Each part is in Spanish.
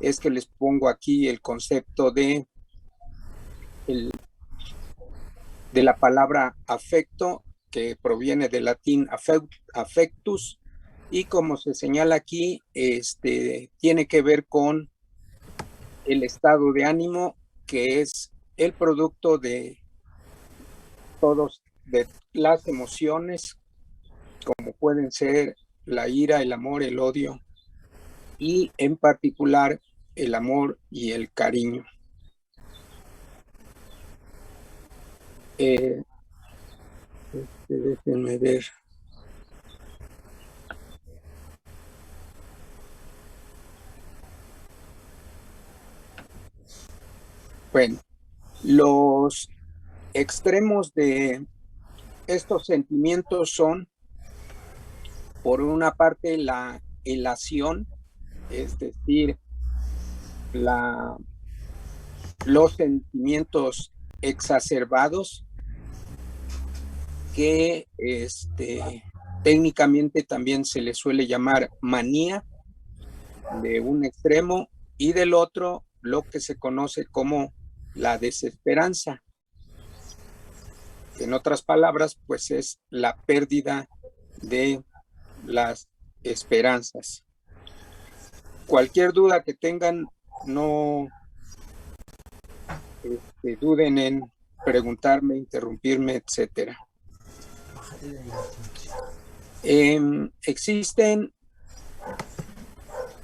es que les pongo aquí el concepto de la palabra afecto, que proviene del latín affectus, y como se señala aquí, tiene que ver con el estado de ánimo, que es el producto de las emociones, como pueden ser la ira, el amor, el odio, y en particular el amor y el cariño. Déjenme ver. Bueno, los extremos de estos sentimientos son, por una parte, la elación, es decir, los sentimientos exacerbados, que técnicamente también se le suele llamar manía, de un extremo, y del otro lo que se conoce como la desesperanza. En otras palabras, pues es la pérdida de las esperanzas. Cualquier duda que tengan, no duden en preguntarme, interrumpirme, etcétera. Existen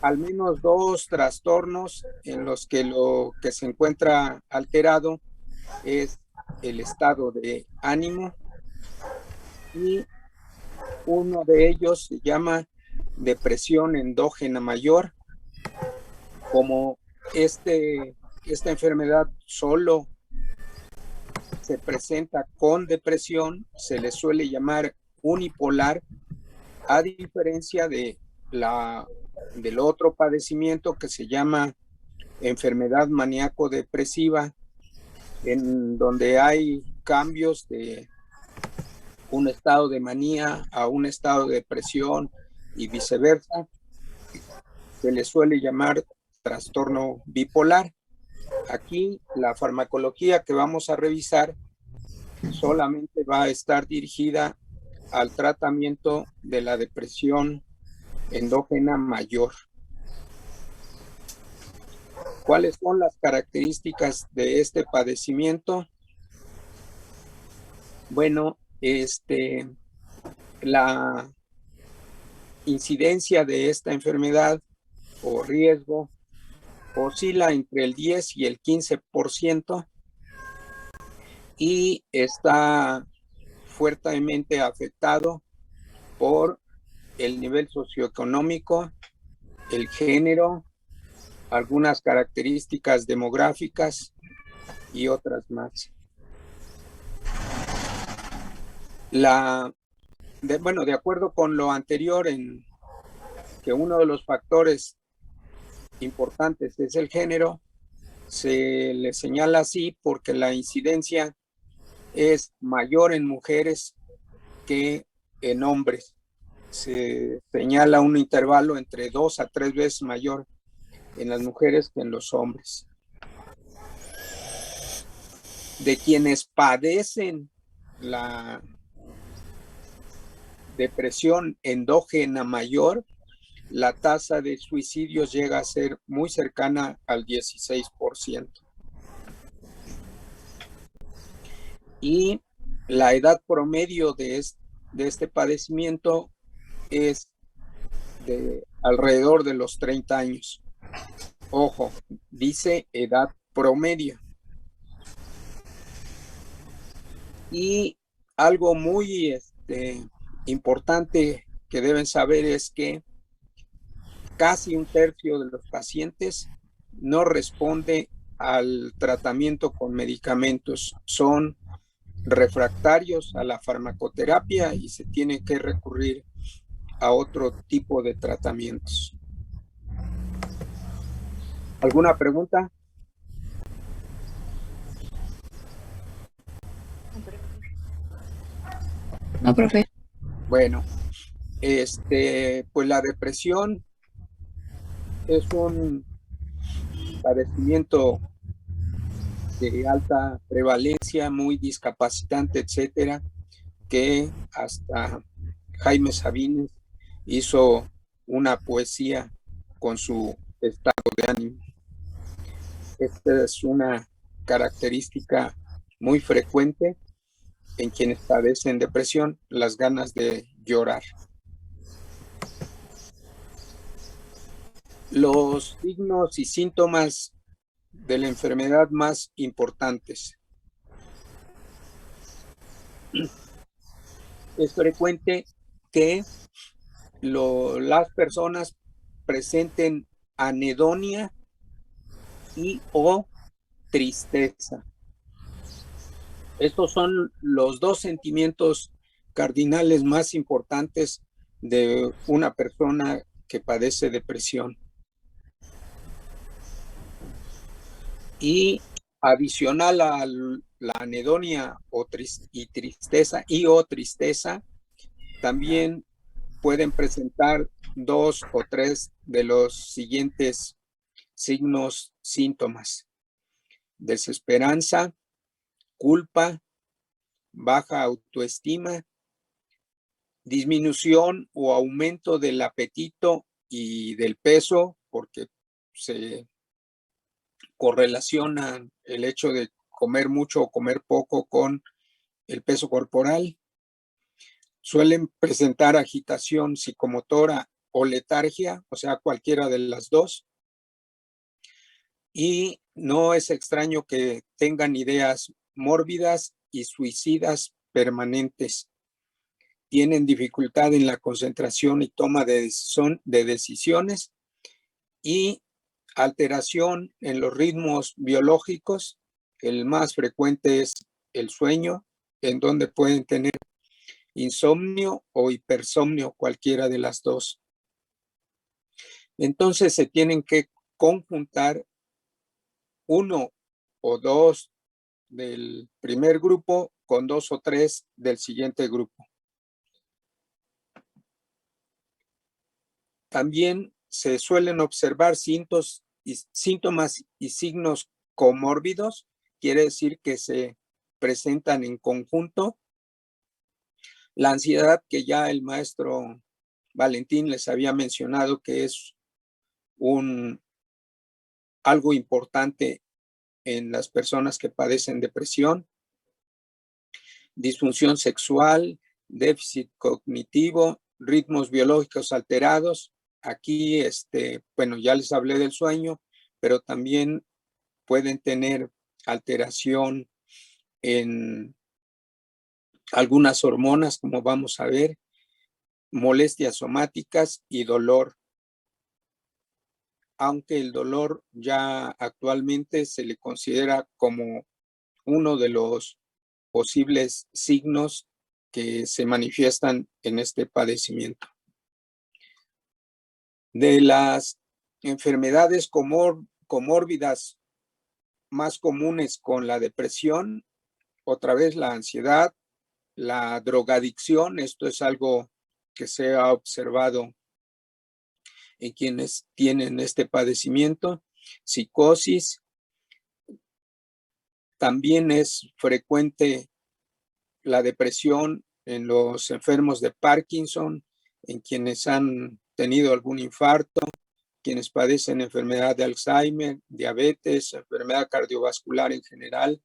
al menos 2 trastornos en los que lo que se encuentra alterado es el estado de ánimo, y uno de ellos se llama depresión endógena mayor. Como esta enfermedad solo se presenta con depresión, se le suele llamar unipolar, a diferencia del otro padecimiento que se llama enfermedad maníaco-depresiva, en donde hay cambios de un estado de manía a un estado de depresión y viceversa. Se le suele llamar trastorno bipolar. Aquí la farmacología que vamos a revisar solamente va a estar dirigida al tratamiento de la depresión endógena mayor. ¿Cuáles son las características de este padecimiento? Bueno, la incidencia de esta enfermedad o riesgo oscila entre el 10 y el 15%, y está fuertemente afectado por el nivel socioeconómico, el género, algunas características demográficas y otras más. De acuerdo con lo anterior, en que uno de los factores importantes es el género, se le señala así porque la incidencia es mayor en mujeres que en hombres. Se señala un intervalo entre 2 a 3 veces mayor en las mujeres que en los hombres. De quienes padecen la depresión endógena mayor, la tasa de suicidios llega a ser muy cercana al 16%. Y la edad promedio de este padecimiento es de alrededor de los 30 años. Ojo, dice edad promedio. Y algo muy importante que deben saber es que casi 1/3 de los pacientes no responde al tratamiento con medicamentos. Son refractarios a la farmacoterapia y se tiene que recurrir a otro tipo de tratamientos. ¿Alguna pregunta? No, profe. Bueno, pues la depresión Es un padecimiento de alta prevalencia, muy discapacitante, etcétera, que hasta Jaime Sabines hizo una poesía con su estado de ánimo. Esta es una característica muy frecuente en quienes padecen depresión, las ganas de llorar. Los signos y síntomas de la enfermedad más importantes. Es frecuente que las personas presenten anedonia y o tristeza. Estos son los dos sentimientos cardinales más importantes de una persona que padece depresión. Y adicional a la anedonia y tristeza o tristeza, también pueden presentar 2 o 3 de los siguientes signos, síntomas: desesperanza, culpa, baja autoestima, disminución o aumento del apetito y del peso, porque se correlaciona el hecho de comer mucho o comer poco con el peso corporal. Suelen presentar agitación psicomotora o letargia, o sea, cualquiera de las dos. Y no es extraño que tengan ideas mórbidas y suicidas permanentes. Tienen dificultad en la concentración y toma de decisiones y alteración en los ritmos biológicos. El más frecuente es el sueño, en donde pueden tener insomnio o hipersomnio, cualquiera de las dos. Entonces se tienen que conjuntar uno o dos del primer grupo con 2 o 3 del siguiente grupo. También se suelen observar síntomas y signos comórbidos, quiere decir que se presentan en conjunto. La ansiedad, que ya el maestro Valentín les había mencionado que es algo importante en las personas que padecen depresión. Disfunción sexual, déficit cognitivo, ritmos biológicos alterados. Aquí, bueno, ya les hablé del sueño, pero también pueden tener alteración en algunas hormonas, como vamos a ver, molestias somáticas y dolor. Aunque el dolor ya actualmente se le considera como uno de los posibles signos que se manifiestan en este padecimiento. De las enfermedades comórbidas más comunes con la depresión, otra vez la ansiedad, la drogadicción, esto es algo que se ha observado en quienes tienen este padecimiento, psicosis. También es frecuente la depresión en los enfermos de Parkinson, en quienes han tenido algún infarto, quienes padecen enfermedad de Alzheimer, diabetes, enfermedad cardiovascular en general,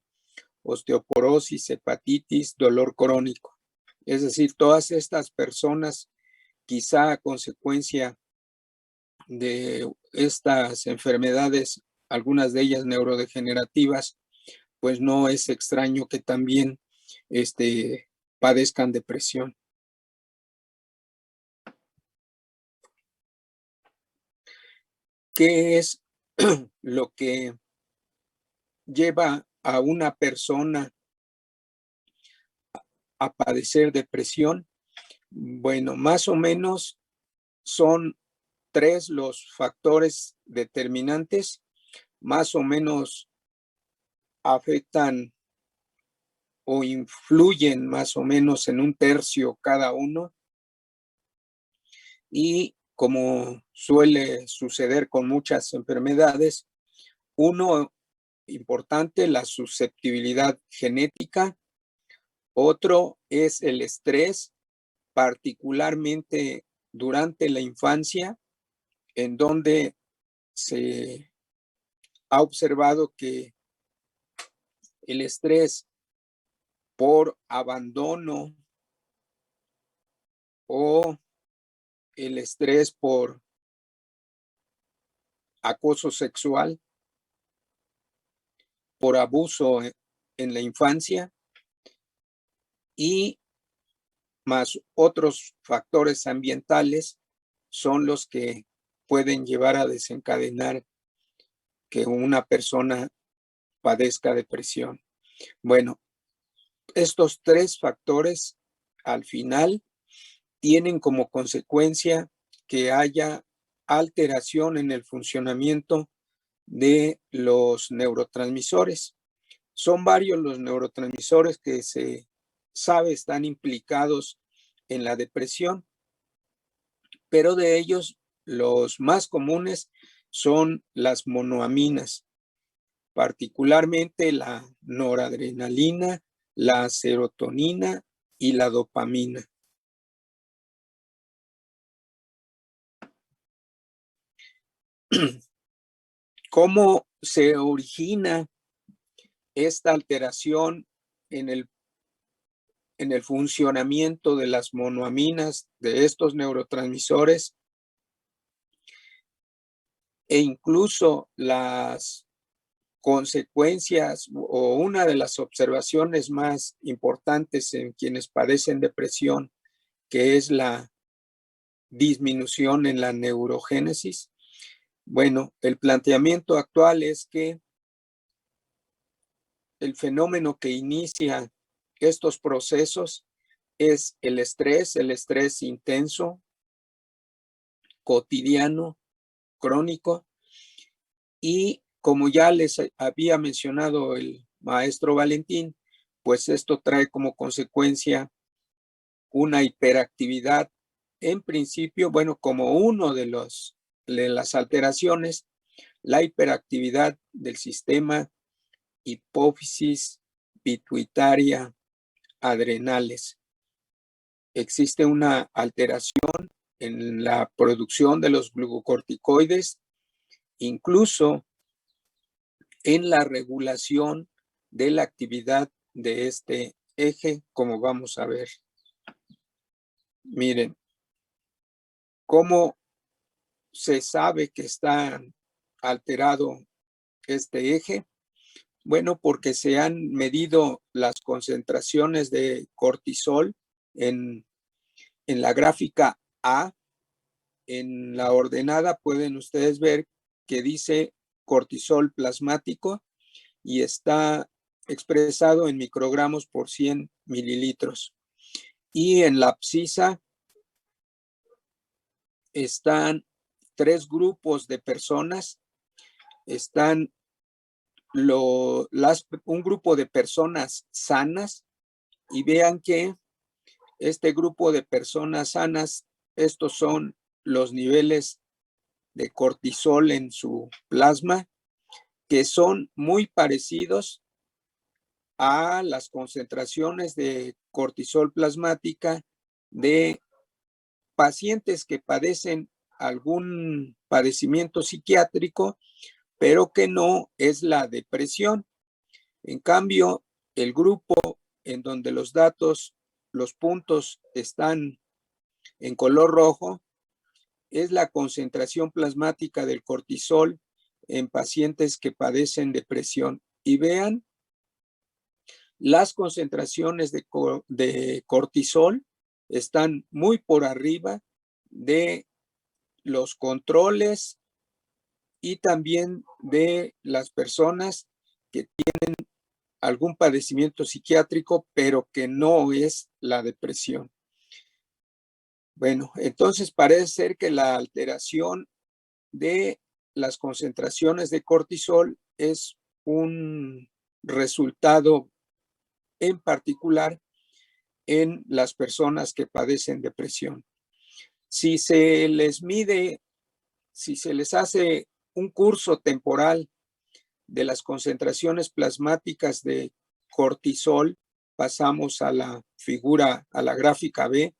osteoporosis, hepatitis, dolor crónico. Es decir, todas estas personas, quizá a consecuencia de estas enfermedades, algunas de ellas neurodegenerativas, pues no es extraño que también padezcan depresión. ¿Qué es lo que lleva a una persona a padecer depresión? Bueno, más o menos son 3 los factores determinantes, más o menos afectan o influyen más o menos en 1/3 cada uno. Y como suele suceder con muchas enfermedades. Uno importante, la susceptibilidad genética. Otro es el estrés, particularmente durante la infancia, en donde se ha observado que el estrés por abandono o el estrés por acoso sexual, por abuso en la infancia y más otros factores ambientales son los que pueden llevar a desencadenar que una persona padezca depresión. Bueno, estos tres factores al final tienen como consecuencia que haya alteración en el funcionamiento de los neurotransmisores. Son varios los neurotransmisores que se sabe están implicados en la depresión, pero de ellos los más comunes son las monoaminas, particularmente la noradrenalina, la serotonina y la dopamina. ¿Cómo se origina esta alteración en el funcionamiento de las monoaminas, de estos neurotransmisores? E incluso las consecuencias o una de las observaciones más importantes en quienes padecen depresión, que es la disminución en la neurogénesis. Bueno, el planteamiento actual es que el fenómeno que inicia estos procesos es el estrés intenso, cotidiano, crónico, y como ya les había mencionado el maestro Valentín, pues esto trae como consecuencia una hiperactividad, en principio, bueno, como uno de las alteraciones, la hiperactividad del sistema hipófisis, pituitaria, adrenales. Existe una alteración en la producción de los glucocorticoides, incluso en la regulación de la actividad de este eje, como vamos a ver. Miren, ¿cómo se sabe que está alterado este eje? Bueno, porque se han medido las concentraciones de cortisol en la gráfica A. En la ordenada pueden ustedes ver que dice cortisol plasmático y está expresado en microgramos por 100 mililitros. Y en la abscisa están tres grupos de personas. Están un grupo de personas sanas, y vean que este grupo de personas sanas, estos son los niveles de cortisol en su plasma, que son muy parecidos a las concentraciones de cortisol plasmática de pacientes que padecen algún padecimiento psiquiátrico, pero que no es la depresión. En cambio, el grupo en donde los datos, los puntos están en color rojo, es la concentración plasmática del cortisol en pacientes que padecen depresión. Y vean, las concentraciones de cortisol están muy por arriba de los controles y también de las personas que tienen algún padecimiento psiquiátrico, pero que no es la depresión. Bueno, entonces parece ser que la alteración de las concentraciones de cortisol es un resultado en particular en las personas que padecen depresión. Si se les mide, si se les hace un curso temporal de las concentraciones plasmáticas de cortisol, pasamos a la figura, a la gráfica B.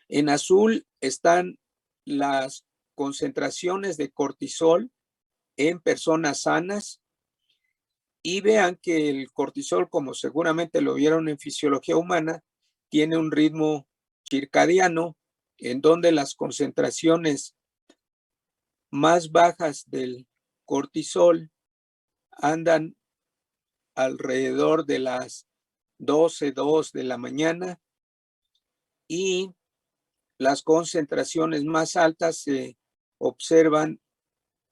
En azul están las concentraciones de cortisol en personas sanas y vean que el cortisol, como seguramente lo vieron en fisiología humana, tiene un ritmo circadiano en donde las concentraciones más bajas del cortisol andan alrededor de las 12:02 de la mañana y las concentraciones más altas se observan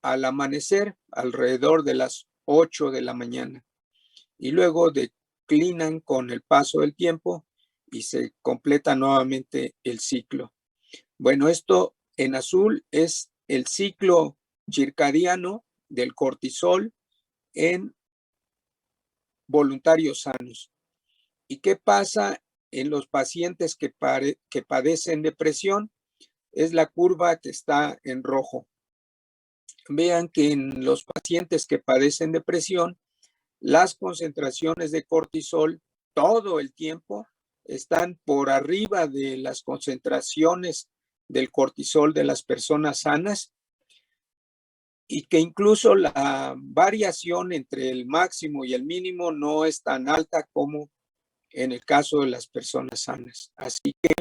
al amanecer, alrededor de las 8 de la mañana. Y luego declinan con el paso del tiempo y se completa nuevamente el ciclo. Bueno, esto en azul es el ciclo circadiano del cortisol en voluntarios sanos. ¿Y qué pasa en los pacientes que padecen depresión? Es la curva que está en rojo. Vean que en los pacientes que padecen depresión, las concentraciones de cortisol todo el tiempo están por arriba de las concentraciones del cortisol de las personas sanas y que incluso la variación entre el máximo y el mínimo no es tan alta como en el caso de las personas sanas. Así que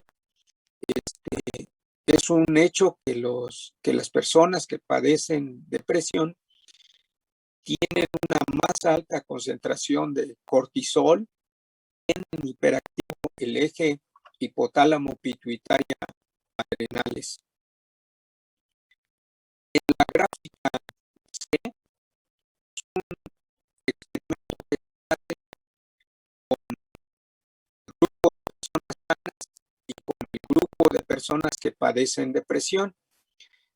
es un hecho que las personas que padecen depresión tienen una más alta concentración de cortisol en el hiperactivo, el eje hipotálamo pituitaria adrenales. En la gráfica C es un experimento que se hace con el grupo de personas sanas y con el grupo de personas que padecen depresión.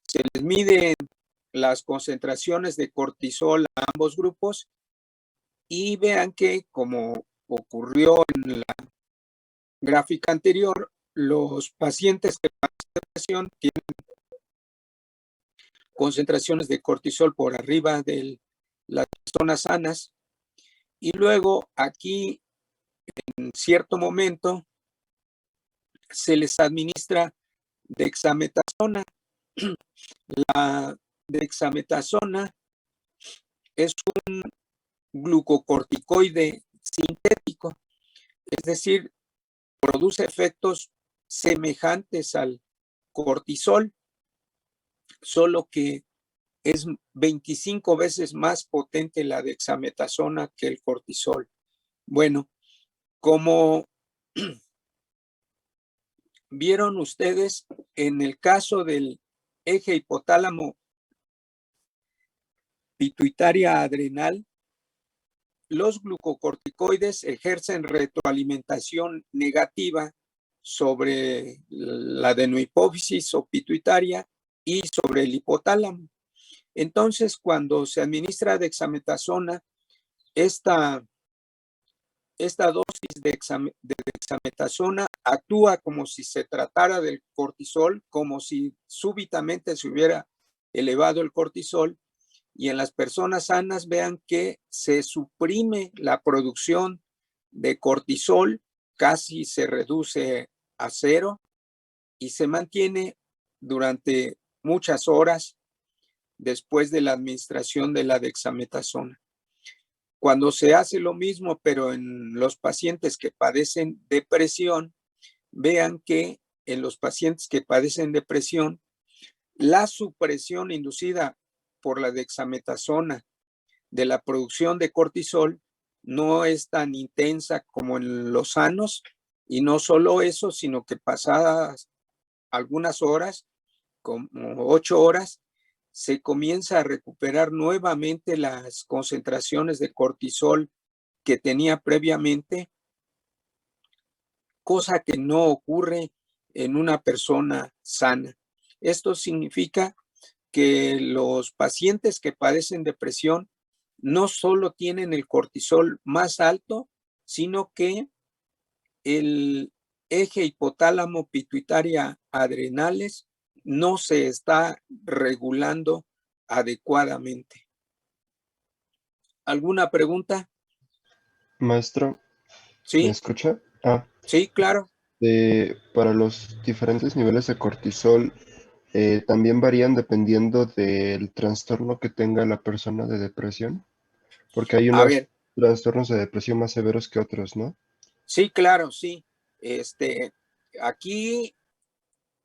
Se les miden las concentraciones de cortisol a ambos grupos y vean que, como ocurrió en la gráfica anterior, los pacientes que padecen depresión tienen concentraciones de cortisol por arriba de las personas sanas y luego aquí en cierto momento se les administra dexametasona. La dexametasona es un glucocorticoide sintético, es decir, produce efectos semejantes al cortisol, solo que es 25 veces más potente la dexametasona que el cortisol. Bueno, como vieron ustedes, en el caso del eje hipotálamo pituitaria adrenal, los glucocorticoides ejercen retroalimentación negativa sobre la adenohipófisis o pituitaria y sobre el hipotálamo. Entonces, cuando se administra dexametasona, esta dosis de dexametasona actúa como si se tratara del cortisol, como si súbitamente se hubiera elevado el cortisol, y en las personas sanas vean que se suprime la producción de cortisol, casi se reduce a cero y se mantiene durante muchas horas después de la administración de la dexametasona. Cuando se hace lo mismo, pero en los pacientes que padecen depresión, vean que en los pacientes que padecen depresión, la supresión inducida por la dexametasona de la producción de cortisol no es tan intensa como en los sanos, y no solo eso, sino que pasadas algunas horas, como 8 horas, se comienza a recuperar nuevamente las concentraciones de cortisol que tenía previamente, cosa que no ocurre en una persona sana. Esto significa que los pacientes que padecen depresión no solo tienen el cortisol más alto, sino que eje hipotálamo pituitaria adrenales no se está regulando adecuadamente. ¿Alguna pregunta? Maestro, ¿me Sí, escucha? sí, claro. Para los diferentes niveles de cortisol, también varían dependiendo del trastorno que tenga la persona de depresión, porque hay A unos ver, trastornos de depresión más severos que otros, ¿no? sí, claro, sí. Aquí,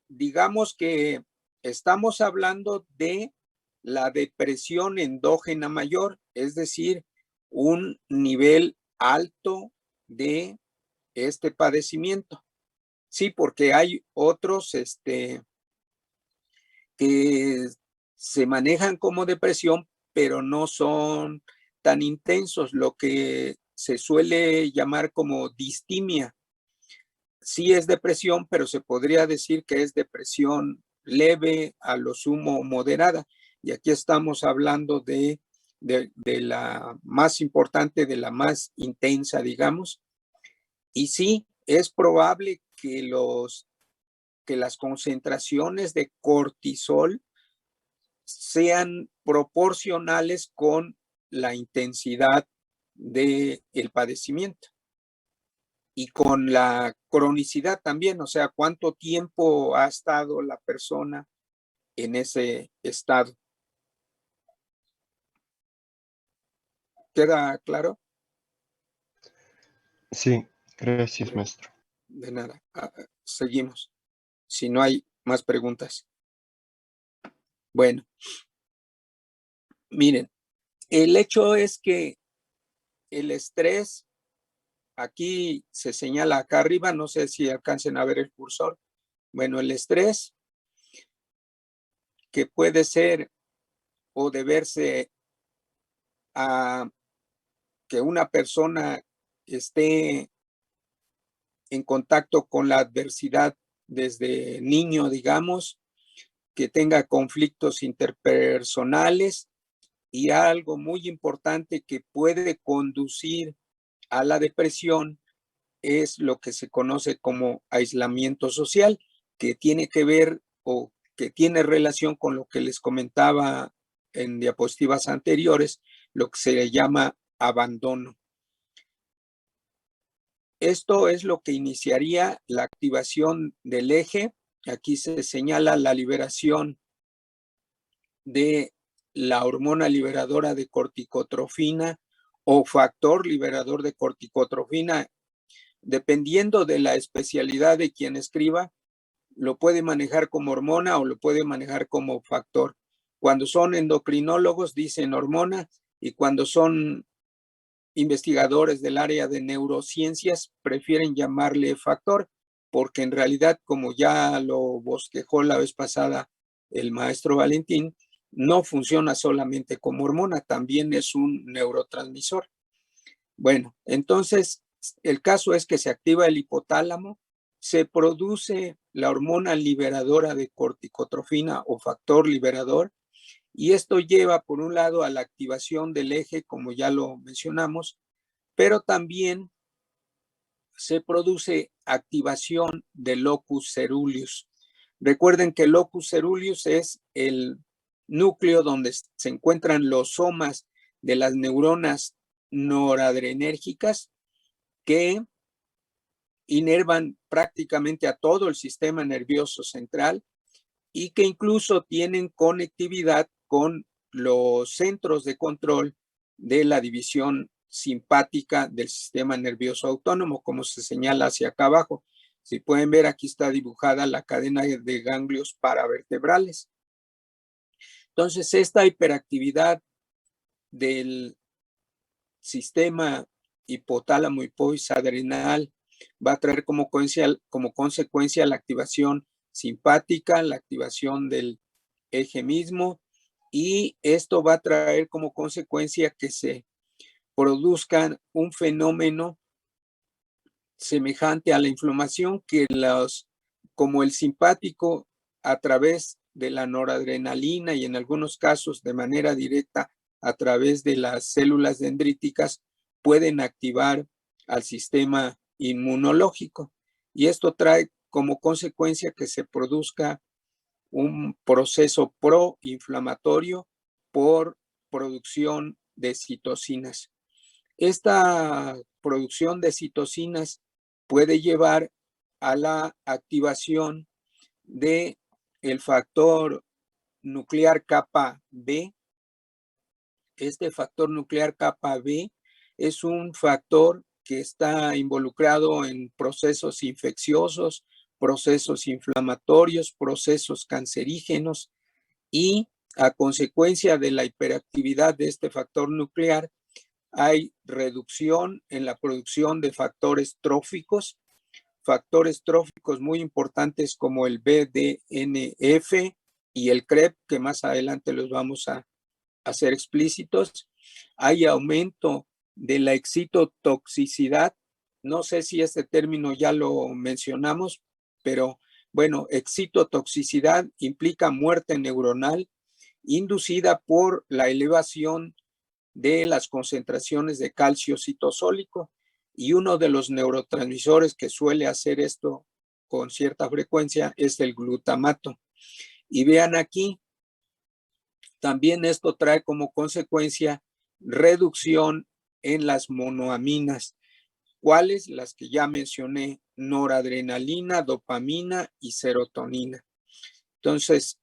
digamos que estamos hablando de la depresión endógena mayor, es decir, un nivel alto de este padecimiento. Sí, porque hay otros que se manejan como depresión, pero no son tan intensos, lo que se suele llamar como distimia. Sí es depresión, pero se podría decir que es depresión leve, a lo sumo moderada. Y aquí estamos hablando de la más importante, de la más intensa, digamos. Y sí, es probable que las concentraciones de cortisol sean proporcionales con la intensidad del padecimiento y con la cronicidad también, o sea, cuánto tiempo ha estado la persona en ese estado. ¿Queda claro? Sí, gracias, Bueno, maestro. de nada. Seguimos. Si no hay más preguntas. Bueno, miren, el hecho es que el estrés, aquí se señala acá arriba, no sé si alcancen a ver el cursor. Bueno, el estrés que puede ser o deberse a que una persona esté en contacto con la adversidad desde niño, digamos, que tenga conflictos interpersonales y algo muy importante que puede conducir a la depresión es lo que se conoce como aislamiento social, que tiene que ver o que tiene relación con lo que les comentaba en diapositivas anteriores, lo que se le llama abandono. Esto es lo que iniciaría la activación del eje. Aquí se señala la liberación de la hormona liberadora de corticotrofina o factor liberador de corticotrofina. Dependiendo de la especialidad de quien escriba, lo puede manejar como hormona o lo puede manejar como factor. Cuando son endocrinólogos dicen hormona y cuando son investigadores del área de neurociencias prefieren llamarle factor, porque en realidad, como ya lo bosquejó la vez pasada el maestro Valentín, no funciona solamente como hormona, también es un neurotransmisor. Bueno, entonces el caso es que se activa el hipotálamo, se produce la hormona liberadora de corticotrofina o factor liberador, y esto lleva por un lado a la activación del eje, como ya lo mencionamos, pero también se produce activación del locus ceruleus. Recuerden que el locus ceruleus es el núcleo donde se encuentran los somas de las neuronas noradrenérgicas que inervan prácticamente a todo el sistema nervioso central y que incluso tienen conectividad con los centros de control de la división simpática del sistema nervioso autónomo, como se señala hacia acá abajo. Si pueden ver, aquí está dibujada la cadena de ganglios paravertebrales. Entonces, esta hiperactividad del sistema hipotálamo hipofisadrenal va a traer como consecuencia la activación simpática, la activación del eje mismo, y esto va a traer como consecuencia que se produzcan un fenómeno semejante a la inflamación que como el simpático a través de la noradrenalina y en algunos casos de manera directa a través de las células dendríticas pueden activar al sistema inmunológico. y esto trae como consecuencia que se produzca un proceso proinflamatorio por producción de citocinas. Esta producción de citocinas puede llevar a la activación de el factor nuclear kappa B. Este factor nuclear kappa B es un factor que está involucrado en procesos infecciosos, procesos inflamatorios, procesos cancerígenos, y a consecuencia de la hiperactividad de este factor nuclear hay reducción en la producción de factores tróficos muy importantes como el BDNF y el CREP, que más adelante los vamos a hacer explícitos. Hay aumento de la excitotoxicidad. No sé si este término ya lo mencionamos, pero bueno, excitotoxicidad implica muerte neuronal inducida por la elevación de las concentraciones de calcio citosólico, y uno de los neurotransmisores que suele hacer esto con cierta frecuencia es el glutamato. Y vean aquí, también esto trae como consecuencia reducción en las monoaminas. ¿Cuáles? Las que ya mencioné: noradrenalina, dopamina y serotonina. Entonces,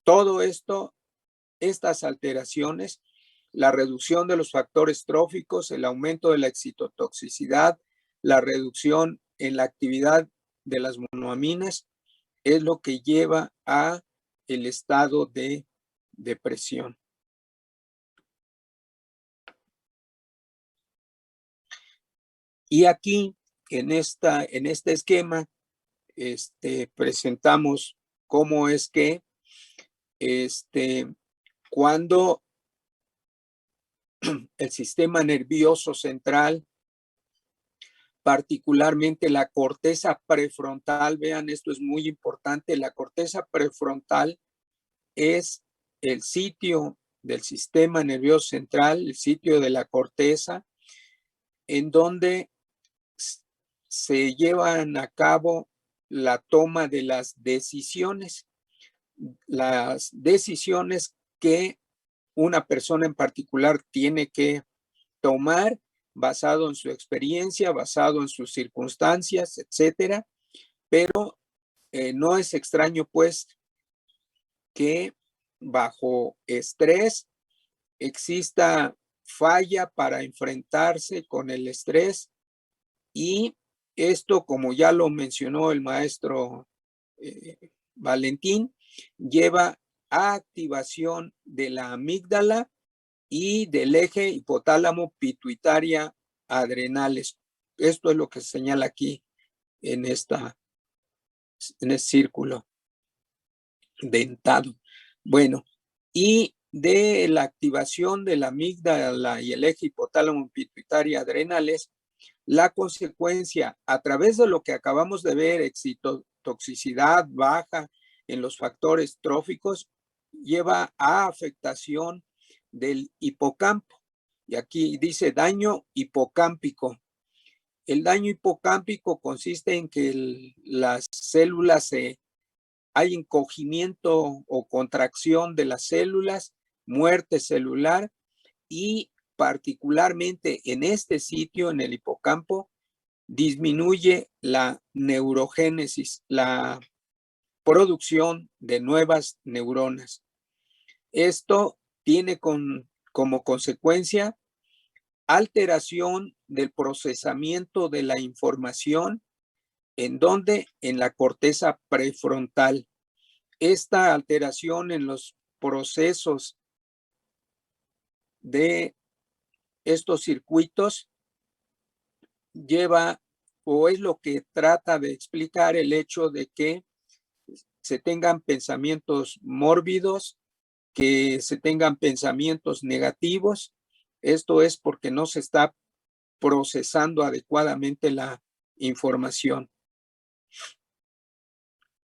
todo esto, estas alteraciones, la reducción de los factores tróficos, el aumento de la excitotoxicidad, la reducción en la actividad de las monoaminas, es lo que lleva a el estado de depresión. Y aquí, en este esquema, presentamos cómo es que cuando el sistema nervioso central, particularmente la corteza prefrontal, vean, esto es muy importante, la corteza prefrontal es el sitio del sistema nervioso central, el sitio de la corteza, en donde se llevan a cabo la toma de las decisiones que una persona en particular tiene que tomar basado en su experiencia, basado en sus circunstancias, etcétera. Pero no es extraño, pues, que bajo estrés exista falla para enfrentarse con el estrés, y esto, como ya lo mencionó el maestro Valentín, lleva a activación de la amígdala y del eje hipotálamo pituitaria adrenales. Esto es lo que se señala aquí en este círculo dentado. Bueno, y de la activación de la amígdala y el eje hipotálamo pituitaria adrenales, la consecuencia, a través de lo que acabamos de ver, excitotoxicidad baja en los factores tróficos, lleva a afectación del hipocampo. Y aquí dice daño hipocámpico. El daño hipocámpico consiste en que las células hay encogimiento o contracción de las células, muerte celular, y particularmente en este sitio, en el hipocampo, disminuye la neurogénesis, la producción de nuevas neuronas. Esto tiene como consecuencia alteración del procesamiento de la información, en donde en la corteza prefrontal. Esta alteración en los procesos de estos circuitos lleva, o es lo que trata de explicar, el hecho de que se tengan pensamientos mórbidos, que se tengan pensamientos negativos. Esto es porque no se está procesando adecuadamente la información.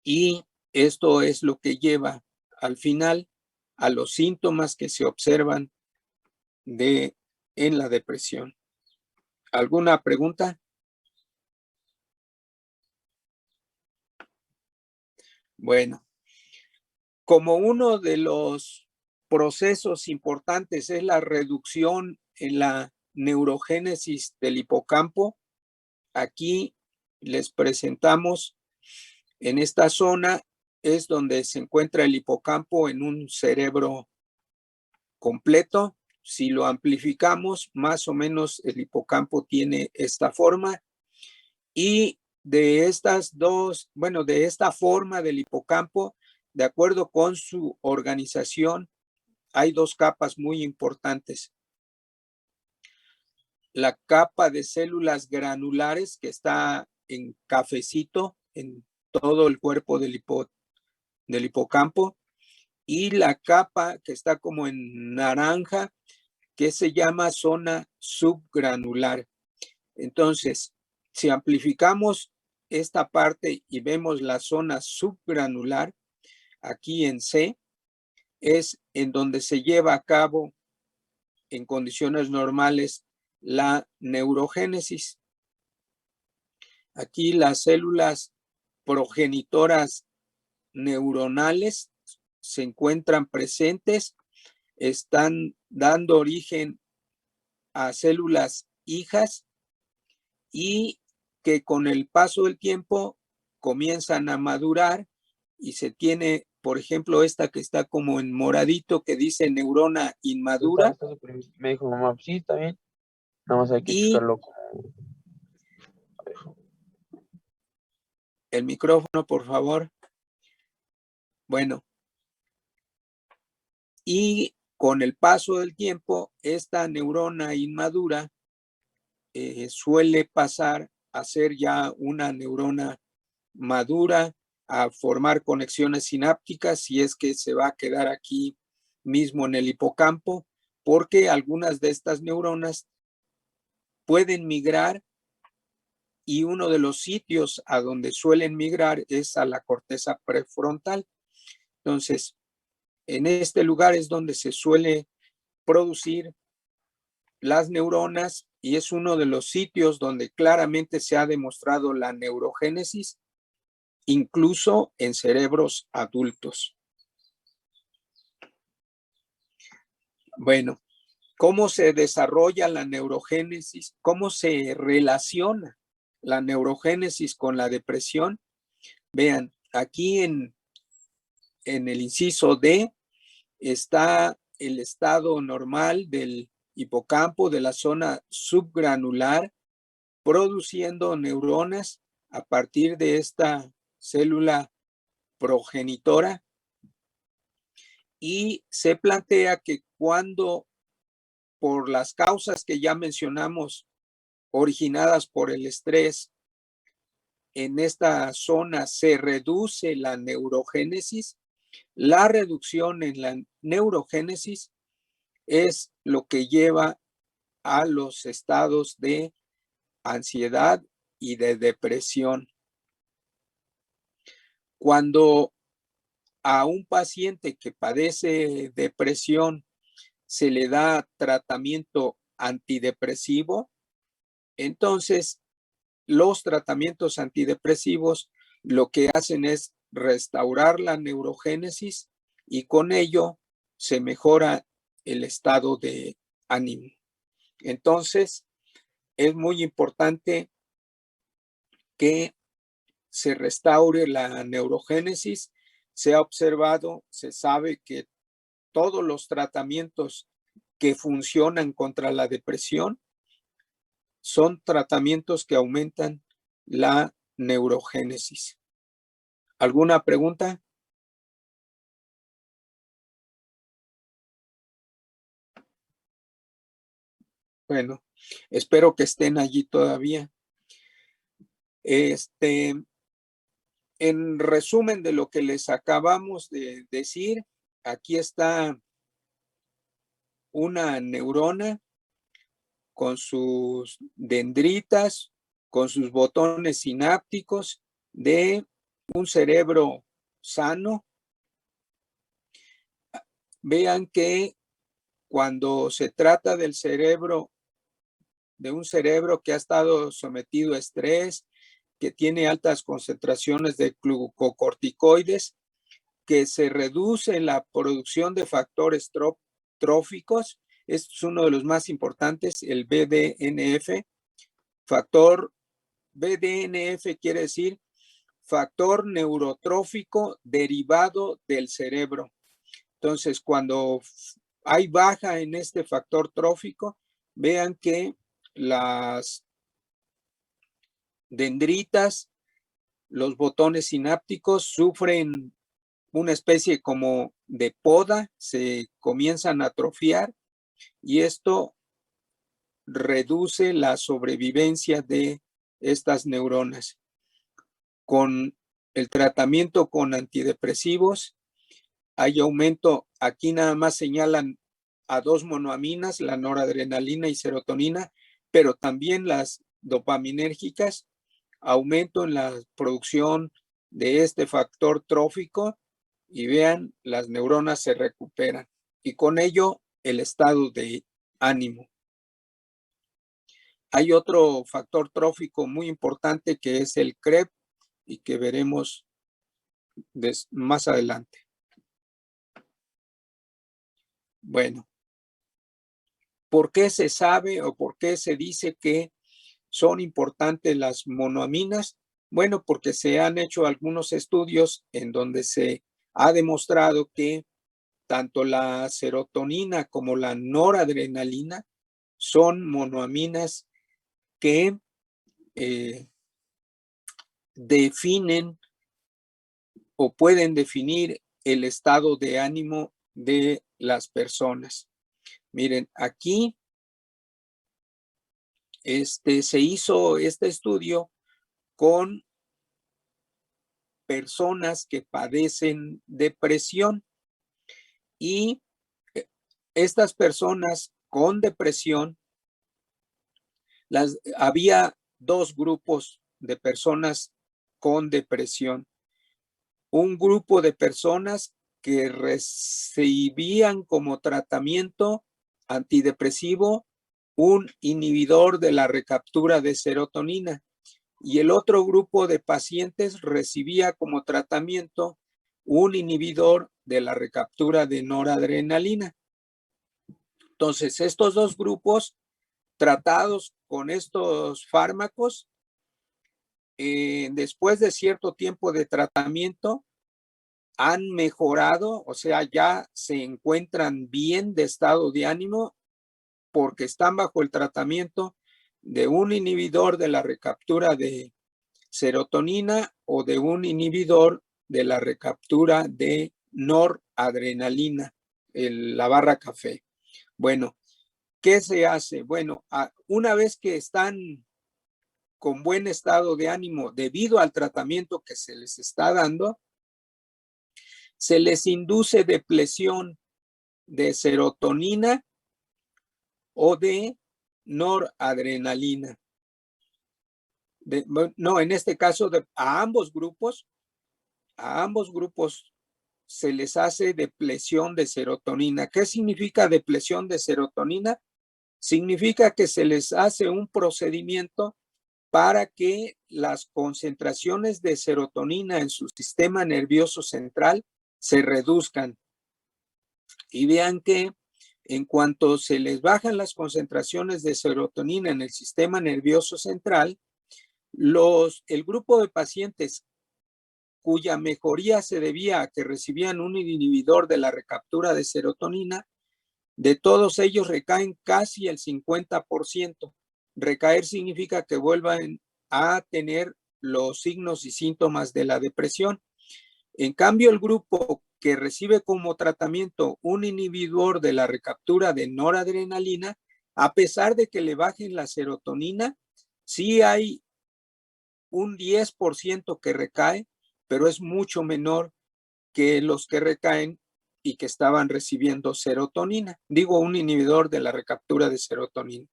Y esto es lo que lleva al final a los síntomas que se observan en la depresión. ¿Alguna pregunta? Bueno, como uno de los procesos importantes es la reducción en la neurogénesis del hipocampo, aquí les presentamos en esta zona es donde se encuentra el hipocampo en un cerebro completo. Si lo amplificamos, más o menos el hipocampo tiene esta forma. Y de estas dos, bueno, de esta forma del hipocampo, de acuerdo con su organización, hay dos capas muy importantes. La capa de células granulares que está en cafecito en todo el cuerpo del hipocampo, y la capa que está como en naranja, que se llama zona subgranular. Entonces, si amplificamos esta parte y vemos la zona subgranular, aquí en C, es en donde se lleva a cabo en condiciones normales la neurogénesis. Aquí las células progenitoras neuronales se encuentran presentes, están dando origen a células hijas y que con el paso del tiempo comienzan a madurar y se tiene, por ejemplo, esta que está como en moradito que dice neurona inmadura. Me dijo mamá, sí, está bien. Nada más hay que checarlo como... El micrófono, por favor. Bueno. Y con el paso del tiempo, esta neurona inmadura suele pasar a ser ya una neurona madura, a formar conexiones sinápticas, si es que se va a quedar aquí mismo en el hipocampo, porque algunas de estas neuronas pueden migrar y uno de los sitios a donde suelen migrar es a la corteza prefrontal. Entonces, en este lugar es donde se suele producir las neuronas y es uno de los sitios donde claramente se ha demostrado la neurogénesis, incluso en cerebros adultos. Bueno, ¿cómo se desarrolla la neurogénesis? ¿Cómo se relaciona la neurogénesis con la depresión? Vean, aquí en el inciso D está el estado normal del hipocampo, de la zona subgranular, produciendo neuronas a partir de esta célula progenitora, y se plantea que cuando, por las causas que ya mencionamos, originadas por el estrés, en esta zona se reduce la neurogénesis, la reducción en la neurogénesis es lo que lleva a los estados de ansiedad y de depresión. Cuando a un paciente que padece depresión se le da tratamiento antidepresivo, entonces los tratamientos antidepresivos lo que hacen es restaurar la neurogénesis y con ello se mejora el estado de ánimo. Entonces, es muy importante que se restaure la neurogénesis. Se ha observado, se sabe que todos los tratamientos que funcionan contra la depresión son tratamientos que aumentan la neurogénesis. ¿Alguna pregunta? Bueno, espero que estén allí todavía. En resumen de lo que les acabamos de decir, aquí está una neurona con sus dendritas, con sus botones sinápticos de un cerebro sano. Vean que cuando se trata del cerebro, de un cerebro que ha estado sometido a estrés, que tiene altas concentraciones de glucocorticoides, que se reduce la producción de factores tróficos. Este es uno de los más importantes, el BDNF. Factor BDNF quiere decir factor neurotrófico derivado del cerebro. Entonces, cuando hay baja en este factor trófico, vean que las dendritas, los botones sinápticos sufren una especie como de poda, se comienzan a atrofiar y esto reduce la sobrevivencia de estas neuronas. Con el tratamiento con antidepresivos hay aumento, aquí nada más señalan a dos monoaminas, la noradrenalina y serotonina, pero también las dopaminérgicas, aumento en la producción de este factor trófico y vean, las neuronas se recuperan y con ello el estado de ánimo. Hay otro factor trófico muy importante que es el CREP y que veremos más adelante. Bueno, ¿por qué se sabe o por qué se dice que son importantes las monoaminas? Bueno, porque se han hecho algunos estudios en donde se ha demostrado que tanto la serotonina como la noradrenalina son monoaminas que definen o pueden definir el estado de ánimo de las personas. Miren, aquí se hizo este estudio con personas que padecen depresión y estas personas con depresión, había dos grupos de personas con depresión. Un grupo de personas que recibían como tratamiento antidepresivo un inhibidor de la recaptura de serotonina y el otro grupo de pacientes recibía como tratamiento un inhibidor de la recaptura de noradrenalina. Entonces, estos dos grupos tratados con estos fármacos, después de cierto tiempo de tratamiento, han mejorado, o sea, ya se encuentran bien de estado de ánimo porque están bajo el tratamiento de un inhibidor de la recaptura de serotonina o de un inhibidor de la recaptura de noradrenalina, la barra café. Bueno, ¿qué se hace? Bueno, una vez que están con buen estado de ánimo debido al tratamiento que se les está dando, se les induce depleción de serotonina o de noradrenalina. No, en este caso a ambos grupos se les hace depleción de serotonina. ¿Qué significa depleción de serotonina? Significa que se les hace un procedimiento para que las concentraciones de serotonina en su sistema nervioso central se reduzcan. Y vean que en cuanto se les bajan las concentraciones de serotonina en el sistema nervioso central, el grupo de pacientes cuya mejoría se debía a que recibían un inhibidor de la recaptura de serotonina, de todos ellos recaen casi el 50%. Recaer significa que vuelvan a tener los signos y síntomas de la depresión. En cambio, el grupo que recibe como tratamiento un inhibidor de la recaptura de noradrenalina, a pesar de que le bajen la serotonina, sí hay un 10% que recae, pero es mucho menor que los que recaen y que estaban recibiendo serotonina. Digo, un inhibidor de la recaptura de serotonina.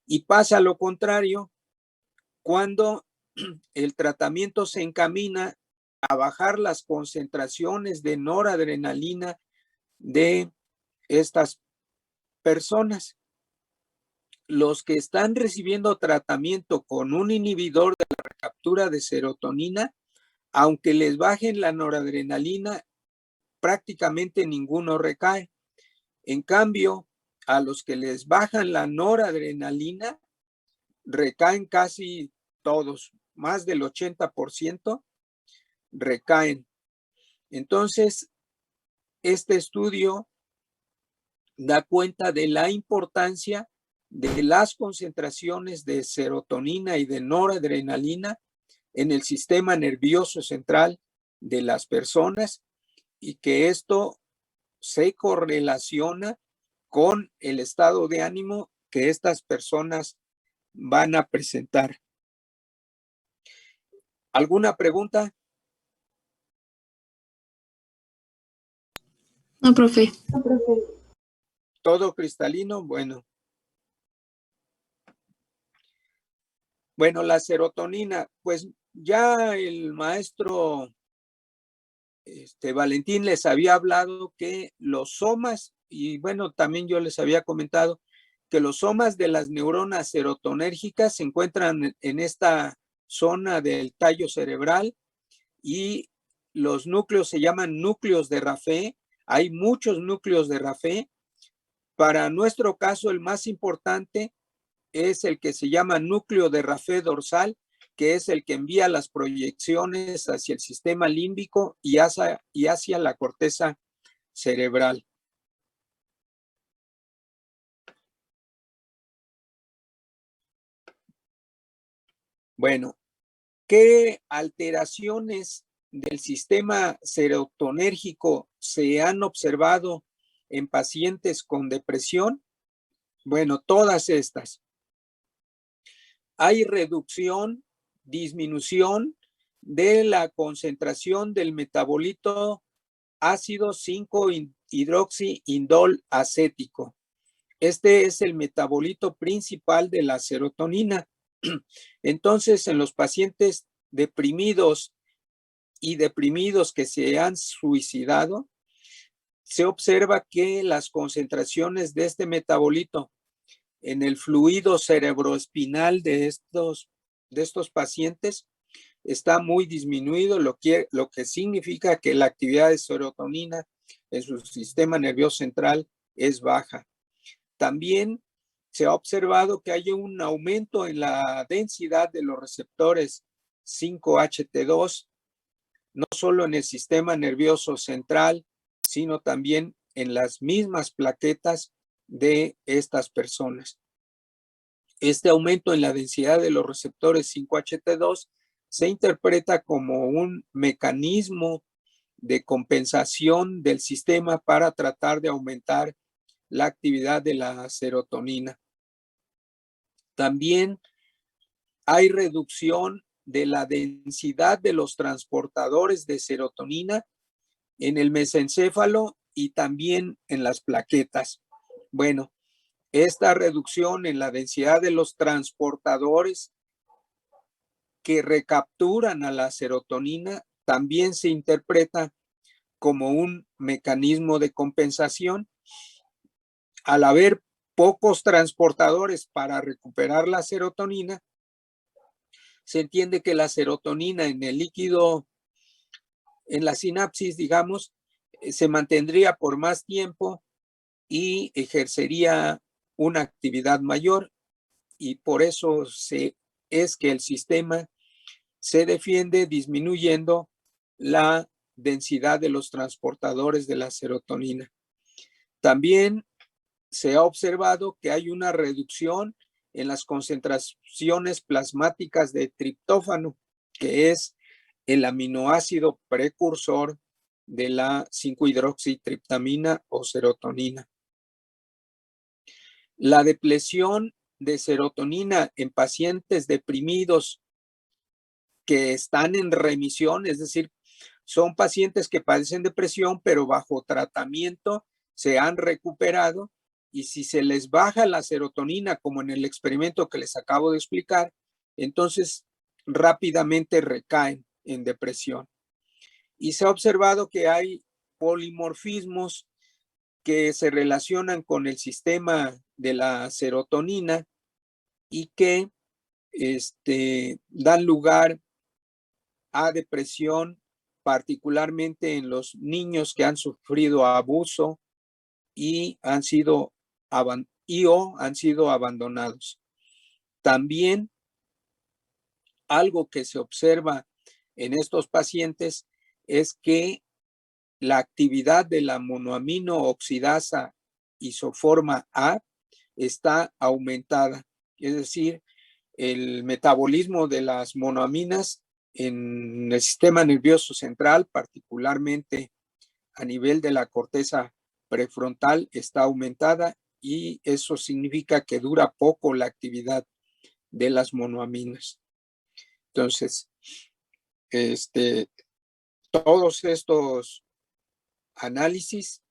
Y pasa lo contrario cuando el tratamiento se encamina a bajar las concentraciones de noradrenalina de estas personas. Los que están recibiendo tratamiento con un inhibidor de la recaptura cobertura de serotonina, aunque les bajen la noradrenalina, prácticamente ninguno recae. En cambio, a los que les bajan la noradrenalina, recaen casi todos, más del 80% recaen. Entonces, este estudio da cuenta de la importancia de las concentraciones de serotonina y de noradrenalina en el sistema nervioso central de las personas y que esto se correlaciona con el estado de ánimo que estas personas van a presentar. ¿Alguna pregunta? No, profe. ¿Todo cristalino? Bueno. Bueno, la serotonina, pues ya el maestro Valentín les había hablado que los somas, y bueno, también yo les había comentado que los somas de las neuronas serotonérgicas se encuentran en esta zona del tallo cerebral y los núcleos se llaman núcleos de Raffé. Hay muchos núcleos de Raffé. Para nuestro caso, el más importante es el que se llama núcleo de Raffé dorsal, que es el que envía las proyecciones hacia el sistema límbico y hacia la corteza cerebral. Bueno, ¿qué alteraciones del sistema serotonérgico se han observado en pacientes con depresión? Bueno, todas estas. Hay reducción, disminución de la concentración del metabolito ácido 5-hidroxiindol acético. Este es el metabolito principal de la serotonina. Entonces, en los pacientes deprimidos y deprimidos que se han suicidado, se observa que las concentraciones de este metabolito en el fluido cerebroespinal de estos pacientes está muy disminuido, lo que significa que la actividad de serotonina en su sistema nervioso central es baja. También se ha observado que hay un aumento en la densidad de los receptores 5-HT2, no solo en el sistema nervioso central, sino también en las mismas plaquetas de estas personas. Este aumento en la densidad de los receptores 5-HT2 se interpreta como un mecanismo de compensación del sistema para tratar de aumentar la actividad de la serotonina. También hay reducción de la densidad de los transportadores de serotonina en el mesencéfalo y también en las plaquetas. Bueno, esta reducción en la densidad de los transportadores que recapturan a la serotonina también se interpreta como un mecanismo de compensación. Al haber pocos transportadores para recuperar la serotonina, se entiende que la serotonina en el líquido, en la sinapsis, digamos, se mantendría por más tiempo y ejercería una actividad mayor, y por eso es que el sistema se defiende disminuyendo la densidad de los transportadores de la serotonina. También se ha observado que hay una reducción en las concentraciones plasmáticas de triptófano, que es el aminoácido precursor de la 5-hidroxitriptamina o serotonina. La depresión de serotonina en pacientes deprimidos que están en remisión, es decir, son pacientes que padecen depresión, pero bajo tratamiento se han recuperado, y si se les baja la serotonina, como en el experimento que les acabo de explicar, entonces rápidamente recaen en depresión. Y se ha observado que hay polimorfismos que se relacionan con el sistema de la serotonina y que dan lugar a depresión, particularmente en los niños que han sufrido abuso y han sido abandonados. También algo que se observa en estos pacientes es que la actividad de la monoamino oxidasa isoforma A está aumentada, es decir, el metabolismo de las monoaminas en el sistema nervioso central, particularmente a nivel de la corteza prefrontal, está aumentada y eso significa que dura poco la actividad de las monoaminas. Entonces, todos estos análisis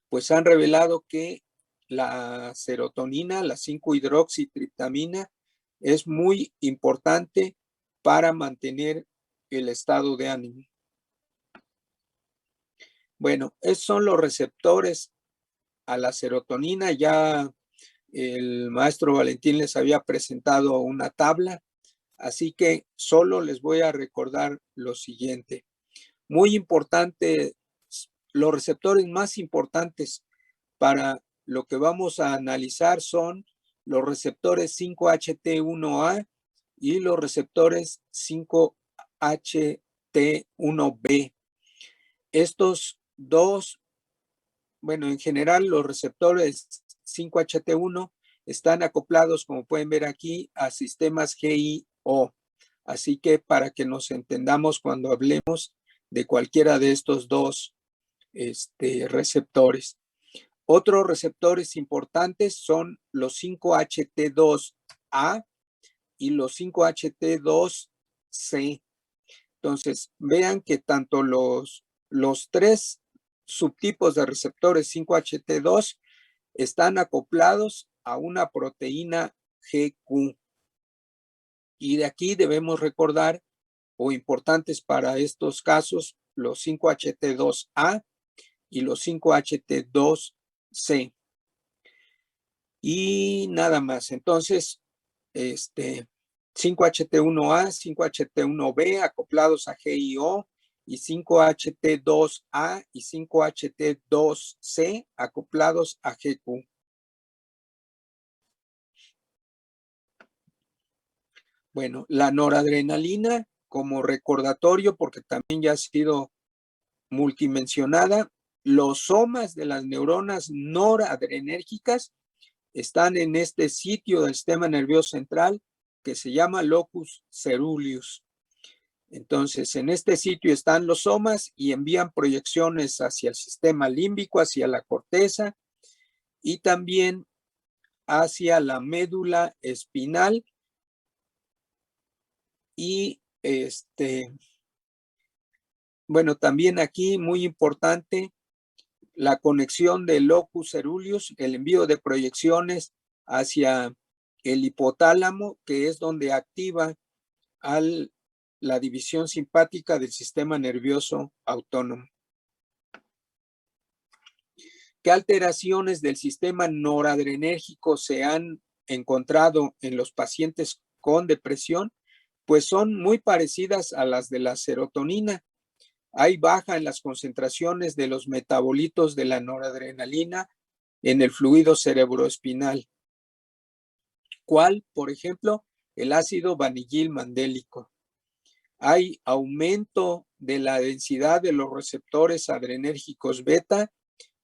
pues han revelado que la serotonina, la 5-hidroxitriptamina, es muy importante para mantener el estado de ánimo. Bueno, esos son los receptores a la serotonina. Ya el maestro Valentín les había presentado una tabla, así que solo les voy a recordar lo siguiente. Muy importante, los receptores más importantes para lo que vamos a analizar son los receptores 5-HT1A y los receptores 5-HT1B. Estos dos, bueno, en general los receptores 5-HT1 están acoplados, como pueden ver aquí, a sistemas GI-O. Así que para que nos entendamos cuando hablemos de cualquiera de estos dos receptores. Otros receptores importantes son los 5-HT2A y los 5-HT2C. Entonces, vean que tanto los tres subtipos de receptores 5-HT2 están acoplados a una proteína GQ. Y de aquí debemos recordar, o importantes para estos casos, los 5-HT2A y los 5-HT2C. Y nada más. Entonces, 5-HT1A, 5-HT1B acoplados a GIO y 5-HT2A y 5-HT2C acoplados a GQ. Bueno, la noradrenalina como recordatorio, porque también ya ha sido multimensionada, los somas de las neuronas noradrenérgicas están en este sitio del sistema nervioso central que se llama locus ceruleus. Entonces, en este sitio están los somas y envían proyecciones hacia el sistema límbico, hacia la corteza y también hacia la médula espinal. Y bueno, también aquí muy importante la conexión del locus ceruleus, el envío de proyecciones hacia el hipotálamo, que es donde activa la división simpática del sistema nervioso autónomo. ¿Qué alteraciones del sistema noradrenérgico se han encontrado en los pacientes con depresión? Pues son muy parecidas a las de la serotonina. Hay baja en las concentraciones de los metabolitos de la noradrenalina en el fluido cerebroespinal. ¿Cuál? Por ejemplo, el ácido vanillil-mandélico. Hay aumento de la densidad de los receptores adrenérgicos beta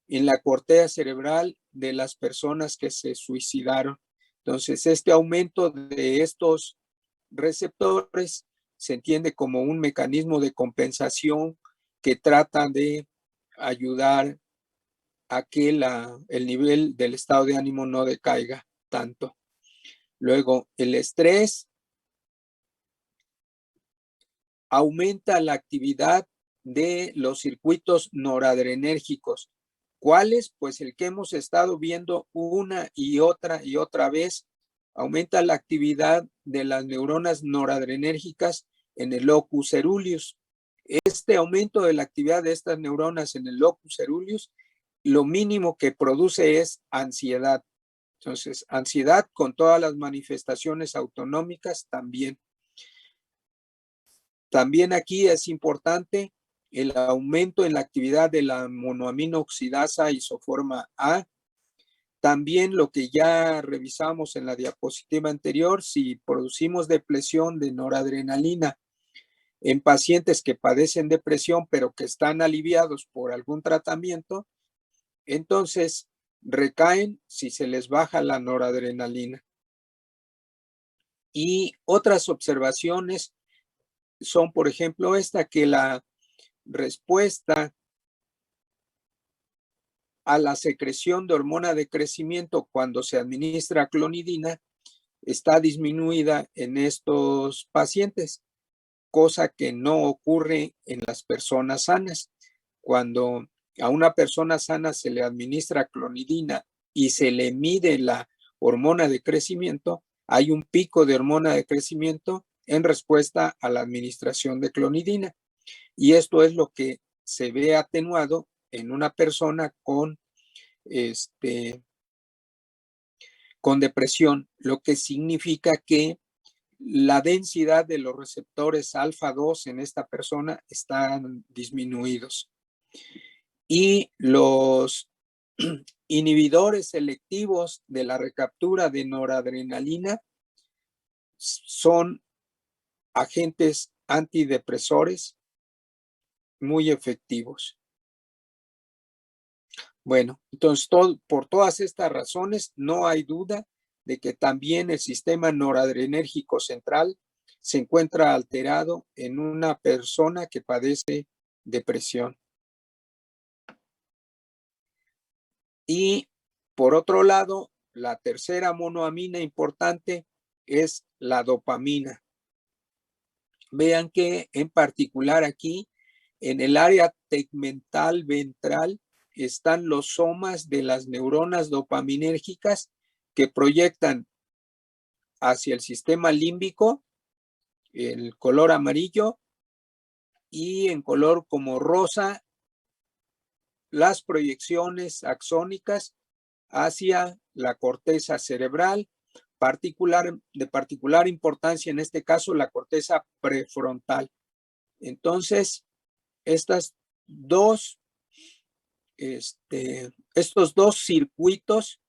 en la corteza cerebral de las personas que se suicidaron. Entonces, este aumento de estos receptores se entiende como un mecanismo de compensación que trata de ayudar a que el nivel del estado de ánimo no decaiga tanto. Luego, el estrés aumenta la actividad de los circuitos noradrenérgicos. ¿Cuáles? Pues el que hemos estado viendo una y otra vez. Aumenta la actividad de las neuronas noradrenérgicas en el locus ceruleus. Este aumento de la actividad de estas neuronas en el locus ceruleus, lo mínimo que produce es ansiedad. Entonces, ansiedad con todas las manifestaciones autonómicas también. También aquí es importante el aumento en la actividad de la monoamino oxidasa isoforma A. También lo que ya revisamos en la diapositiva anterior, si producimos depresión de noradrenalina en pacientes que padecen depresión pero que están aliviados por algún tratamiento, entonces recaen si se les baja la noradrenalina. Y otras observaciones son, por ejemplo, esta, que la respuesta a la secreción de hormona de crecimiento cuando se administra clonidina está disminuida en estos pacientes, cosa que no ocurre en las personas sanas. Cuando a una persona sana se le administra clonidina y se le mide la hormona de crecimiento, hay un pico de hormona de crecimiento en respuesta a la administración de clonidina. Y esto es lo que se ve atenuado en una persona con depresión, lo que significa que la densidad de los receptores alfa 2 en esta persona están disminuidos. Y los inhibidores selectivos de la recaptura de noradrenalina son agentes antidepresores muy efectivos. Bueno, entonces por todas estas razones no hay duda de que también el sistema noradrenérgico central se encuentra alterado en una persona que padece depresión. Y por otro lado, la tercera monoamina importante es la dopamina. Vean que en particular aquí, en el área tegmental ventral, están los somas de las neuronas dopaminérgicas que proyectan hacia el sistema límbico, el color amarillo, y en color como rosa, las proyecciones axónicas hacia la corteza cerebral, de particular importancia en este caso la corteza prefrontal. Entonces, estos dos circuitos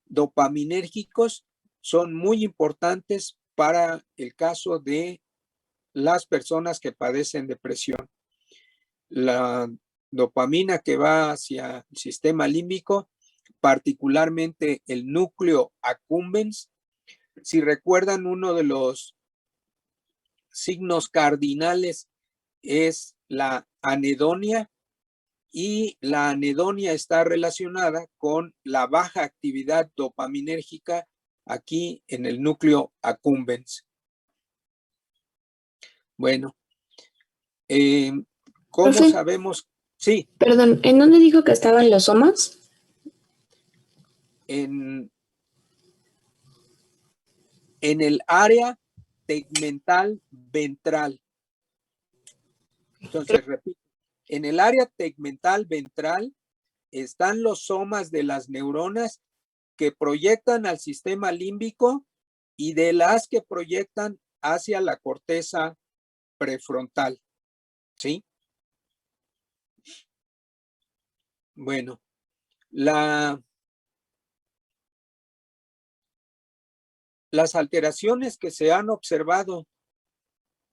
dopaminérgicos son muy importantes para el caso de las personas que padecen depresión. La dopamina que va hacia el sistema límbico, particularmente el núcleo accumbens. Si recuerdan, uno de los signos cardinales es la anedonia, y la anedonia está relacionada con la baja actividad dopaminérgica aquí en el núcleo accumbens. Bueno, ¿cómo Profe, sabemos? Sí. Perdón, ¿en dónde dijo que estaban los somas? En el área tegmental ventral. Entonces, repito, en el área tegmental ventral están los somas de las neuronas que proyectan al sistema límbico y de las que proyectan hacia la corteza prefrontal. ¿Sí? Bueno, las alteraciones que se han observado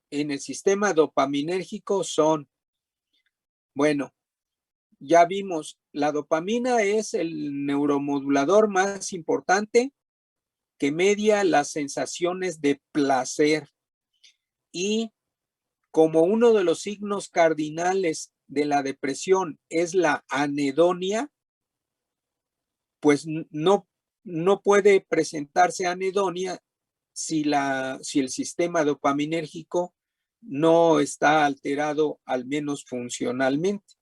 en el sistema dopaminérgico son, bueno, ya vimos, la dopamina es el neuromodulador más importante que media las sensaciones de placer, y como uno de los signos cardinales de la depresión es la anedonia, pues no puede presentarse anedonia si el sistema dopaminérgico no está alterado, al menos funcionalmente.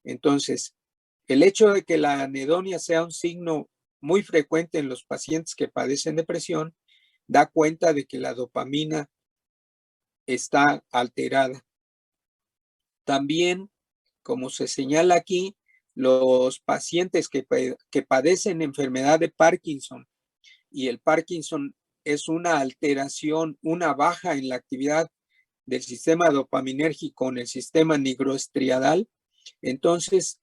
Entonces, el hecho de que la anedonia sea un signo muy frecuente en los pacientes que padecen depresión da cuenta de que la dopamina está alterada. También, como se señala aquí, los pacientes que padecen enfermedad de Parkinson, y el Parkinson es una alteración, una baja en la actividad del sistema dopaminérgico en el sistema nigroestriadal, entonces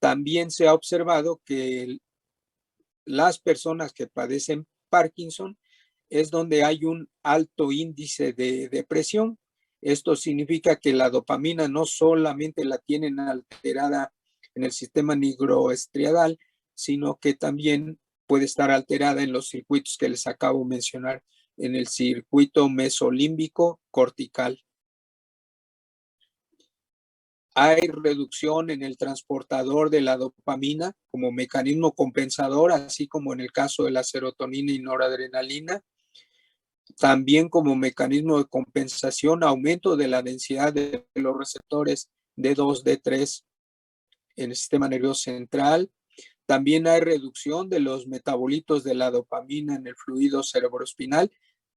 también se ha observado que las personas que padecen Parkinson es donde hay un alto índice de depresión. Esto significa que la dopamina no solamente la tienen alterada en el sistema nigroestriadal, sino que también puede estar alterada en los circuitos que les acabo de mencionar, en el circuito mesolímbico cortical. Hay reducción en el transportador de la dopamina como mecanismo compensador, así como en el caso de la serotonina y noradrenalina. También como mecanismo de compensación, aumento de la densidad de los receptores D2, D3 en el sistema nervioso central. También hay reducción de los metabolitos de la dopamina en el fluido cerebroespinal.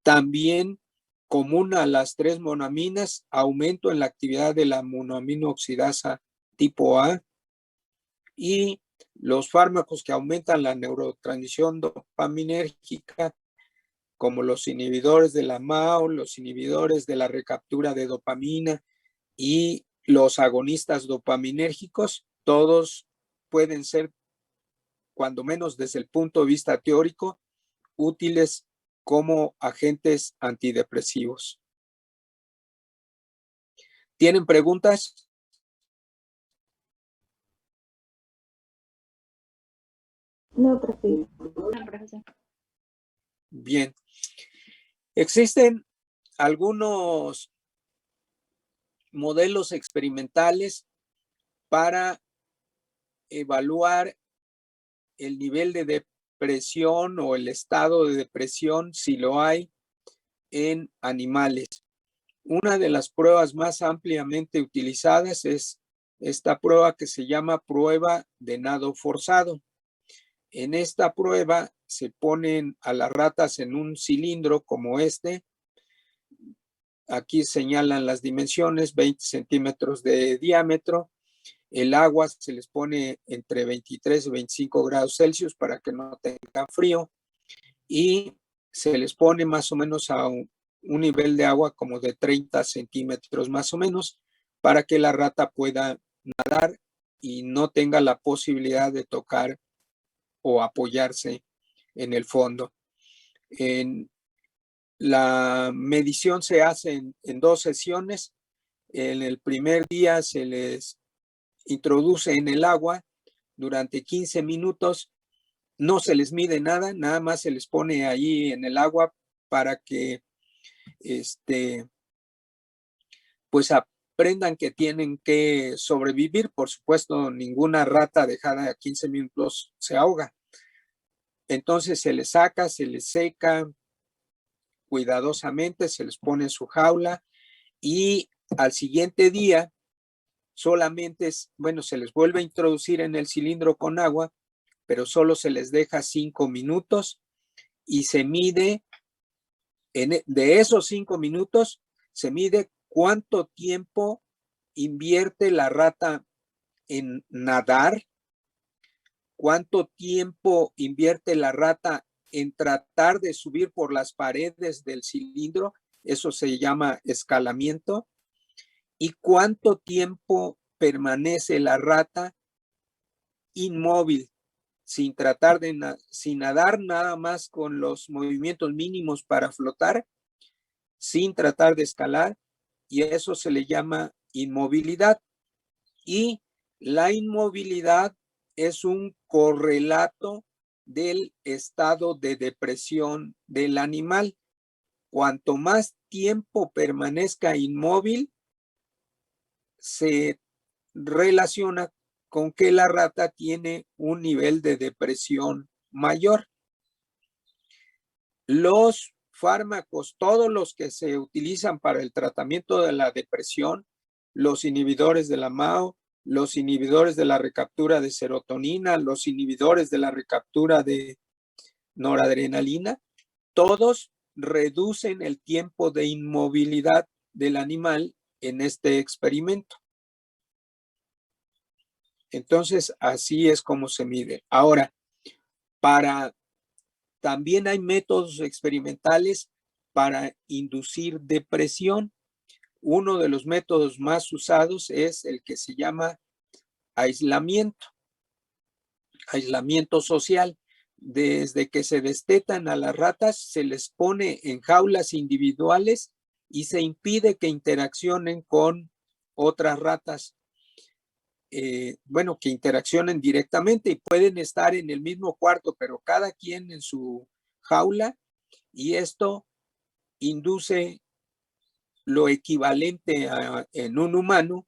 También común a las 3 monoaminas, aumento en la actividad de la monoamino oxidasa tipo A. Y los fármacos que aumentan la neurotransmisión dopaminérgica, como los inhibidores de la MAO, los inhibidores de la recaptura de dopamina y los agonistas dopaminérgicos, todos pueden ser, cuando menos desde el punto de vista teórico, útiles como agentes antidepresivos. ¿Tienen preguntas? No, profesor. Bien. Existen algunos modelos experimentales para evaluar el nivel de depresión o el estado de depresión, si lo hay, en animales. Una de las pruebas más ampliamente utilizadas es esta prueba que se llama prueba de nado forzado. En esta prueba se ponen a las ratas en un cilindro como este. Aquí señalan las dimensiones, 20 centímetros de diámetro. El agua se les pone entre 23 y 25 grados Celsius para que no tengan frío. Y se les pone más o menos a un nivel de agua como de 30 centímetros más o menos, para que la rata pueda nadar y no tenga la posibilidad de tocar o apoyarse en el fondo. La medición se hace en 2 sesiones. En el primer día se les introduce en el agua durante 15 minutos. No se les mide nada, nada más se les pone ahí en el agua para que pues aprendan que tienen que sobrevivir. Por supuesto, ninguna rata dejada a 15 minutos se ahoga. Entonces se les saca, se les seca cuidadosamente, se les pone en su jaula y al siguiente día solamente se les vuelve a introducir en el cilindro con agua, pero solo se les deja 5 minutos y se mide, de esos 5 minutos, se mide cuánto tiempo invierte la rata en nadar, cuánto tiempo invierte la rata en tratar de subir por las paredes del cilindro, eso se llama escalamiento, y cuánto tiempo permanece la rata inmóvil, sin nadar, nada más con los movimientos mínimos para flotar, sin tratar de escalar, y eso se le llama inmovilidad. Y la inmovilidad es un correlato del estado de depresión del animal. Cuanto más tiempo permanezca inmóvil, se relaciona con que la rata tiene un nivel de depresión mayor. Los fármacos, todos los que se utilizan para el tratamiento de la depresión, los inhibidores de la MAO, los inhibidores de la recaptura de serotonina, los inhibidores de la recaptura de noradrenalina, todos reducen el tiempo de inmovilidad del animal en este experimento. Entonces, así es como se mide. Ahora, también hay métodos experimentales para inducir depresión. uno de los métodos más usados es el que se llama aislamiento social. Desde que se destetan a las ratas, se les pone en jaulas individuales y se impide que interaccionen con otras ratas. Bueno, que interaccionen directamente y pueden estar en el mismo cuarto, pero cada quien en su jaula, y esto induce lo equivalente en un humano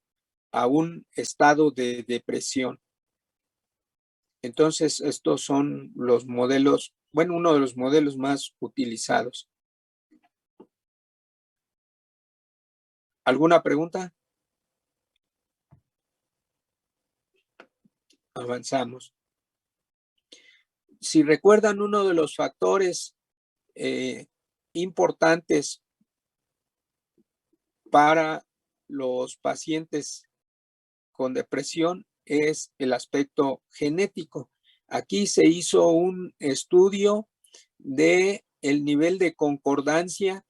a un estado de depresión. Entonces, estos son los modelos, bueno, uno de los modelos más utilizados. ¿Alguna pregunta? Avanzamos. Si recuerdan, uno de los factores importantes para los pacientes con depresión es el aspecto genético. Aquí se hizo un estudio de el nivel de concordancia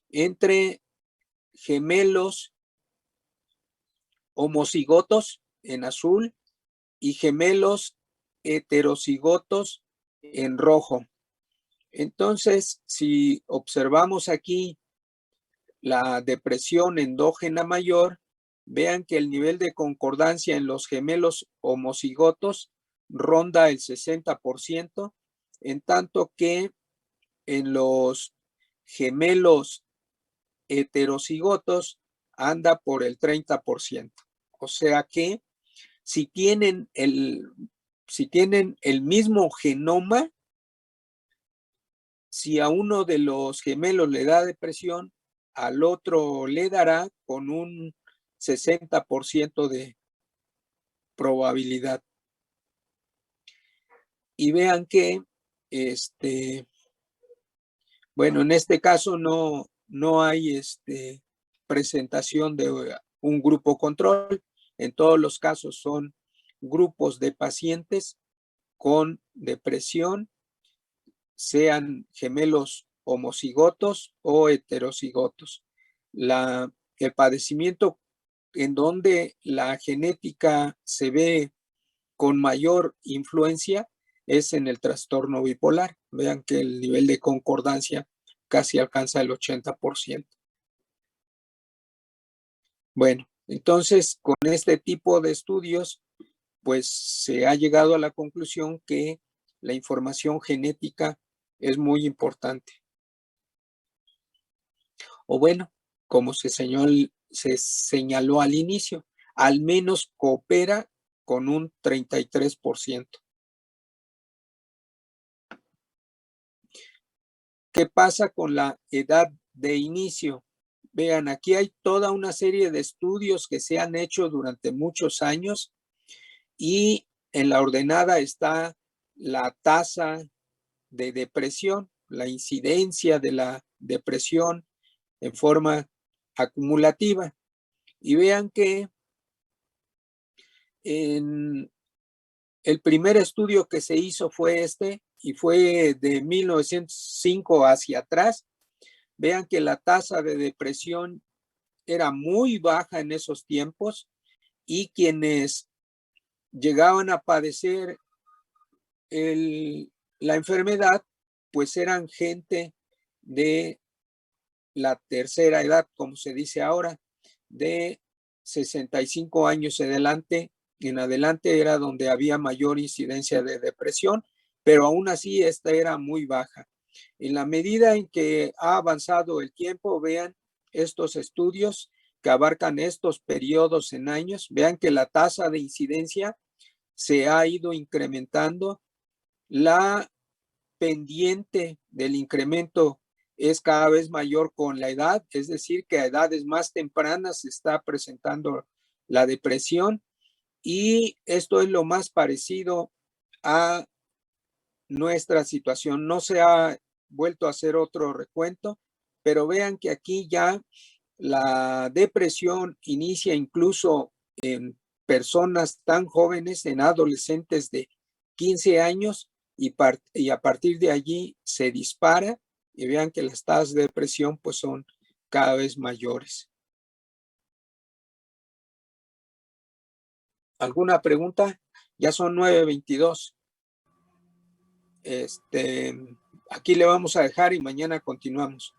entre gemelos homocigotos en azul y gemelos heterocigotos en rojo. Entonces, si observamos aquí la depresión endógena mayor, vean que el nivel de concordancia en los gemelos homocigotos ronda el 60%, en tanto que en los gemelos heterocigotos anda por el 30%. O sea que si tienen el mismo genoma, si a uno de los gemelos le da depresión, al otro le dará con un 60% de probabilidad. Y vean que, bueno, en este caso no hay presentación de un grupo control. En todos los casos son grupos de pacientes con depresión, sean gemelos homocigotos o heterocigotos. El padecimiento en donde la genética se ve con mayor influencia es en el trastorno bipolar. Vean que el nivel de concordancia casi alcanza el 80%. Bueno, entonces con este tipo de estudios, pues se ha llegado a la conclusión que la información genética es muy importante. O bueno, como se señaló al inicio, al menos coopera con un 33%. ¿Qué pasa con la edad de inicio? Vean, aquí hay toda una serie de estudios que se han hecho durante muchos años y en la ordenada está la tasa de depresión, la incidencia de la depresión en forma acumulativa. Y vean que en el primer estudio que se hizo fue y fue de 1905 hacia atrás. Vean que la tasa de depresión era muy baja en esos tiempos y quienes llegaban a padecer la enfermedad, pues eran gente de la tercera edad, como se dice ahora, de 65 años en adelante era donde había mayor incidencia de depresión, pero aún así esta era muy baja. En la medida en que ha avanzado el tiempo, vean estos estudios que abarcan estos periodos en años, vean que la tasa de incidencia se ha ido incrementando, la pendiente del incremento es cada vez mayor con la edad, es decir, que a edades más tempranas se está presentando la depresión y esto es lo más parecido a nuestra situación. No se ha vuelto a hacer otro recuento, pero vean que aquí ya la depresión inicia incluso en personas tan jóvenes, en adolescentes de 15 años y a partir de allí se dispara y vean que las tasas de depresión pues son cada vez mayores. ¿Alguna pregunta? Ya son 9:22. Aquí le vamos a dejar y mañana continuamos.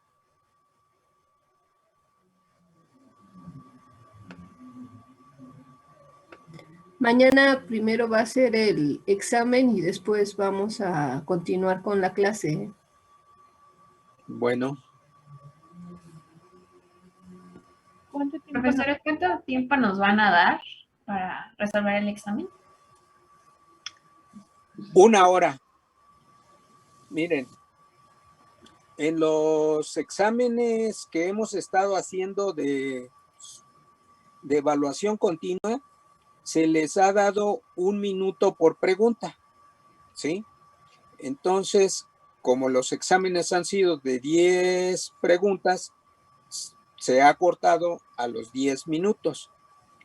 Mañana primero va a ser el examen y después vamos a continuar con la clase. Bueno, Profesora, ¿cuánto tiempo nos van a dar para resolver el examen? 1 hora. Miren, en los exámenes que hemos estado haciendo de evaluación continua, se les ha dado 1 minuto por pregunta, ¿sí? Entonces, como los exámenes han sido de 10 preguntas, se ha cortado a los 10 minutos.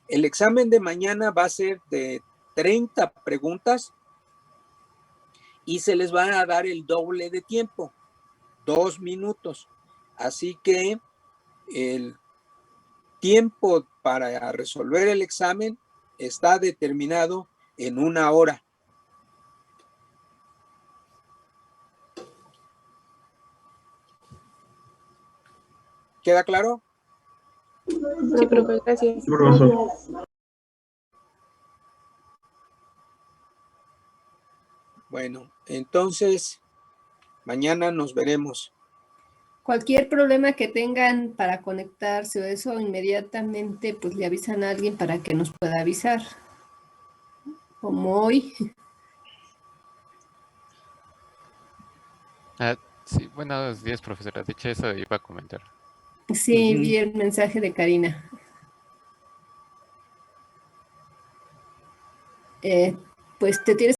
El examen de mañana va a ser de 30 preguntas y se les va a dar el doble de tiempo, 2 minutos. Así que el tiempo para resolver el examen está determinado en 1 hora. ¿Queda claro? Sí, profe, gracias. Bueno, entonces mañana nos veremos. Cualquier problema que tengan para conectarse o eso, inmediatamente pues le avisan a alguien para que nos pueda avisar. Como hoy. Sí, buenos días, profesora. De hecho, eso iba a comentar. Sí, vi el mensaje de Karina. Pues te tienes